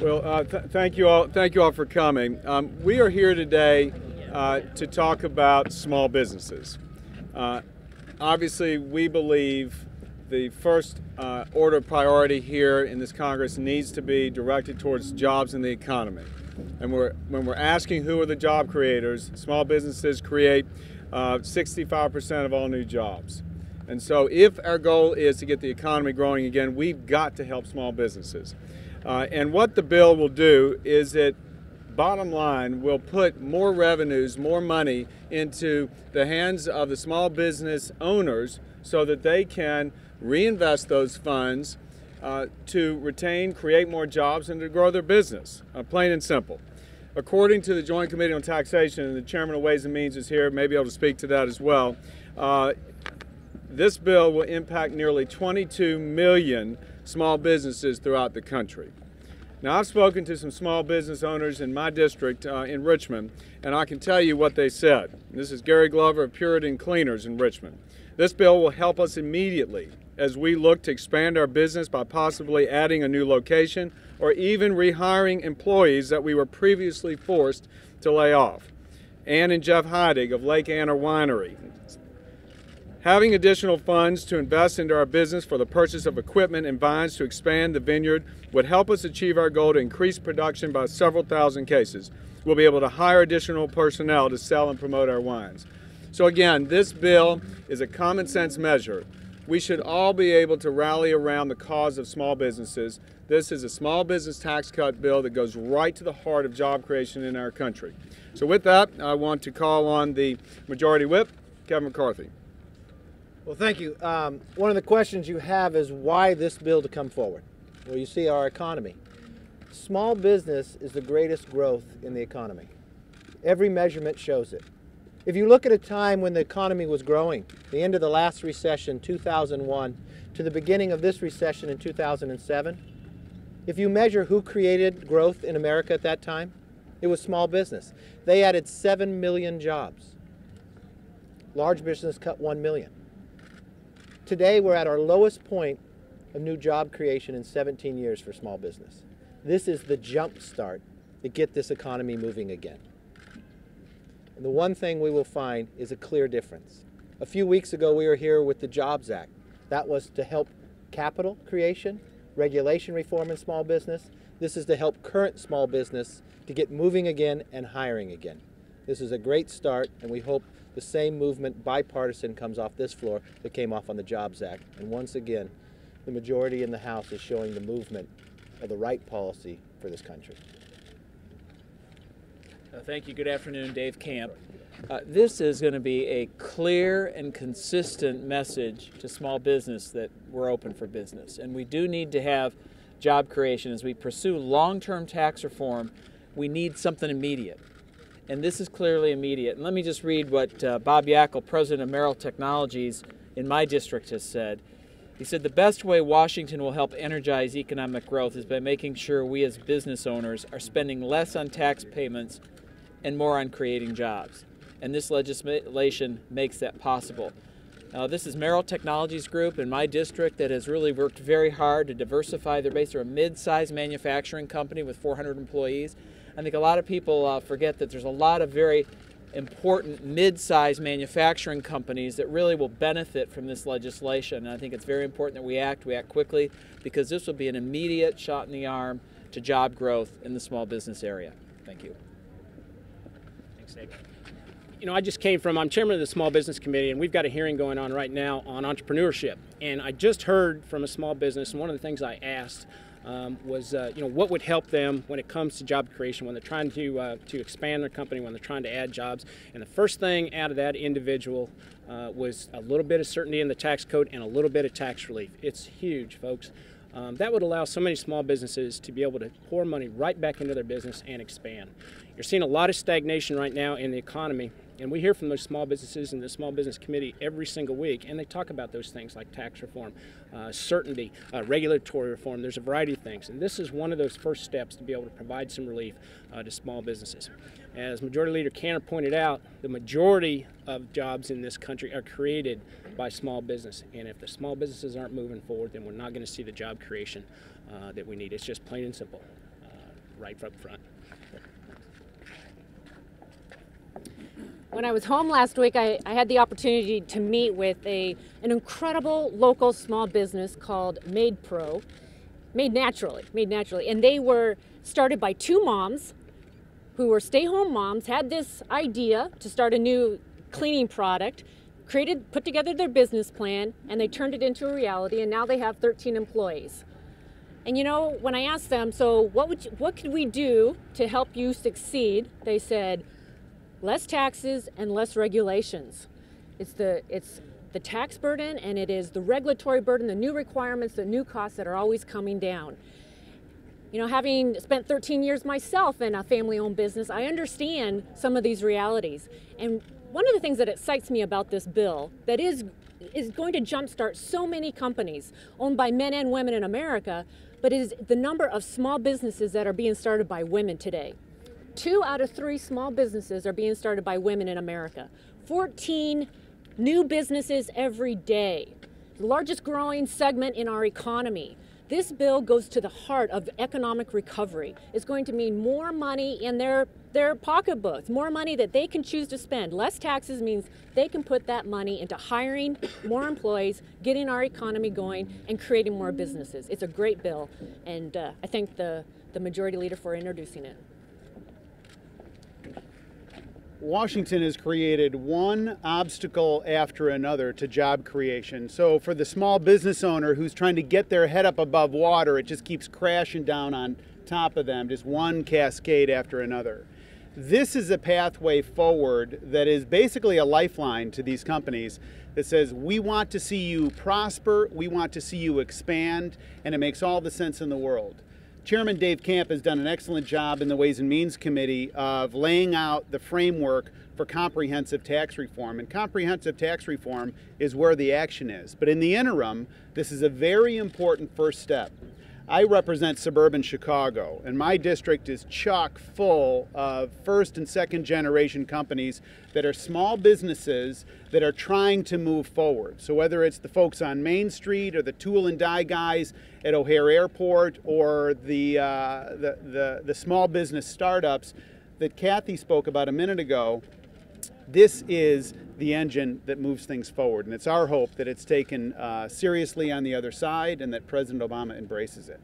Well, thank you all. Thank you all for coming. We are here today to talk about small businesses. Obviously, we believe the first order priority here in this Congress needs to be directed towards jobs in the economy. And when we're asking who are the job creators, small businesses create 65% of all new jobs. And so if our goal is to get the economy growing again, we've got to help small businesses. And what the bill will do is it, bottom line, will put more revenues, more money into the hands of the small business owners so that they can reinvest those funds to retain, create more jobs, and to grow their business, plain and simple. According to the Joint Committee on Taxation, and the Chairman of Ways and Means is here, may be able to speak to that as well, this bill will impact nearly 22 million small businesses throughout the country. Now, I've spoken to some small business owners in my district in Richmond, and I can tell you what they said. This is Gary Glover of Puritan Cleaners in Richmond. This bill will help us immediately as we look to expand our business by possibly adding a new location or even rehiring employees that we were previously forced to lay off. Ann and Jeff Heidig of Lake Anna Winery. Having additional funds to invest into our business for the purchase of equipment and vines to expand the vineyard would help us achieve our goal to increase production by several thousand cases. We'll be able to hire additional personnel to sell and promote our wines. So again, this bill is a common sense measure. We should all be able to rally around the cause of small businesses. This is a small business tax cut bill that goes right to the heart of job creation in our country. So with that, I want to call on the Majority Whip, Kevin McCarthy. Well, thank you. One of the questions you have is why this bill to come forward? Well, you see our economy. Small business is the greatest growth in the economy. Every measurement shows it. If you look at a time when the economy was growing, the end of the last recession, 2001, to the beginning of this recession in 2007, if you measure who created growth in America at that time, it was small business. They added 7 million jobs. Large business cut 1 million. Today, we're at our lowest point of new job creation in 17 years for small business. This is the jump start to get this economy moving again. And the one thing we will find is a clear difference. A few weeks ago, we were here with the Jobs Act. That was to help capital creation, regulation reform in small business. This is to help current small business to get moving again and hiring again. This is a great start, and we hope the same movement, bipartisan, comes off this floor that came off on the Jobs Act. And once again, the majority in the House is showing the movement of the right policy for this country. Thank you. Good afternoon, Dave Camp. This is going to be a clear and consistent message to small business that we're open for business. And we do need to have job creation. As we pursue long-term tax reform, we need something immediate. And this is clearly immediate. And let me just read what Bob Yackel, president of Merrill Technologies in my district, has said. He said, the best way Washington will help energize economic growth is by making sure we as business owners are spending less on tax payments and more on creating jobs. And this legislation makes that possible. This is Merrill Technologies Group in my district that has really worked very hard to diversify their base. They're a mid-sized manufacturing company with 400 employees. I think a lot of people forget that there's a lot of very important mid-sized manufacturing companies that really will benefit from this legislation. And I think it's very important that we act quickly, because this will be an immediate shot in the arm to job growth in the small business area. Thank you. Thanks, Dave. You know, I'm chairman of the Small Business Committee, and we've got a hearing going on right now on entrepreneurship. And I just heard from a small business, and one of the things I asked was, what would help them when it comes to job creation, when they're trying to expand their company, when they're trying to add jobs. And the first thing out of that individual was a little bit of certainty in the tax code and a little bit of tax relief. It's huge, folks. That would allow so many small businesses to be able to pour money right back into their business and expand. You're seeing a lot of stagnation right now in the economy, and we hear from those small businesses in the Small Business Committee every single week, and they talk about those things like tax reform, certainty, regulatory reform. There's a variety of things, and this is one of those first steps to be able to provide some relief to small businesses. As Majority Leader Cantor pointed out, the majority of jobs in this country are created by small business, and if the small businesses aren't moving forward, then we're not going to see the job creation that we need. It's just plain and simple. right up front. When I was home last week, I had the opportunity to meet with an incredible local small business called Made Pro, Made Naturally, and they were started by two moms who were stay-home moms, had this idea to start a new cleaning product, put together their business plan, and they turned it into a reality, and now they have 13 employees. And you know, when I asked them, so what could we do to help you succeed? They said, less taxes and less regulations. It's the tax burden, and it is the regulatory burden, the new requirements, the new costs that are always coming down. You know, having spent 13 years myself in a family-owned business, I understand some of these realities. And one of the things that excites me about this bill that is going to jumpstart so many companies owned by men and women in America, but is the number of small businesses that are being started by women today. 2 out of 3 small businesses are being started by women in America. 14 new businesses every day. The largest growing segment in our economy. This bill goes to the heart of economic recovery. It's going to mean more money in their pocketbooks, more money that they can choose to spend. Less taxes means they can put that money into hiring more employees, getting our economy going, and creating more businesses. It's a great bill, and I thank the majority leader for introducing it. Washington has created one obstacle after another to job creation. So for the small business owner who's trying to get their head up above water, it just keeps crashing down on top of them, just one cascade after another. This is a pathway forward that is basically a lifeline to these companies that says, we want to see you prosper, we want to see you expand, and it makes all the sense in the world. Chairman Dave Camp has done an excellent job in the Ways and Means Committee of laying out the framework for comprehensive tax reform. And comprehensive tax reform is where the action is. But in the interim, this is a very important first step. I represent suburban Chicago, and my district is chock full of first and second generation companies that are small businesses that are trying to move forward. So whether it's the folks on Main Street or the tool and die guys at O'Hare Airport or the small business startups that Kathy spoke about a minute ago, this is the engine that moves things forward. And it's our hope that it's taken seriously on the other side and that President Obama embraces it.